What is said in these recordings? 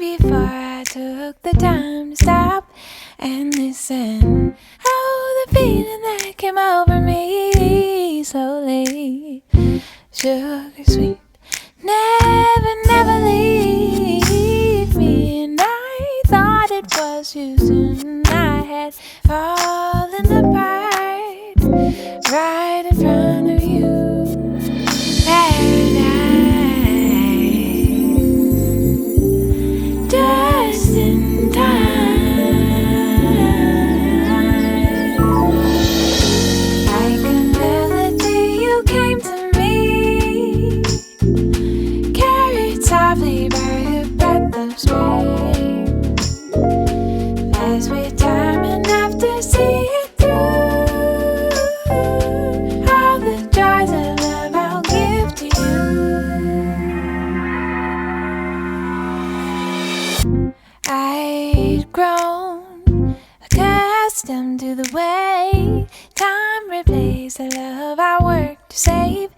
before I took the time to stop and listen. Oh, the feeling that came over me slowly. Sugar sweet, never, never leave me. And I thought it was you soon. I had fallen apart right in front of you. Just in time, like a melody you came to me, carried softly by a breath of spring. As we time enough to see it through, all the joys of love I'll give to you. I'd grown accustomed to the way time replaced the love I worked to save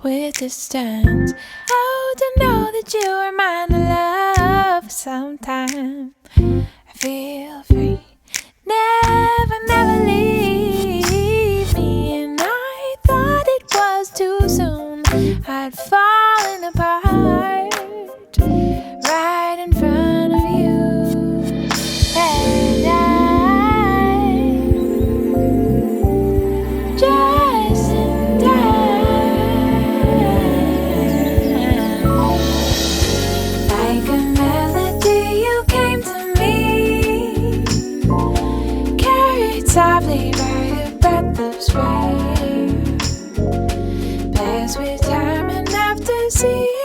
with distance. Oh, to know that you were mine to love for some time. I feel free, never, never leave me. And I thought it was too soon. I'd fallen apart right in front of you. And I just in time, like a melody you came to me, carried softly by a breath of spring. Passed with time enough to see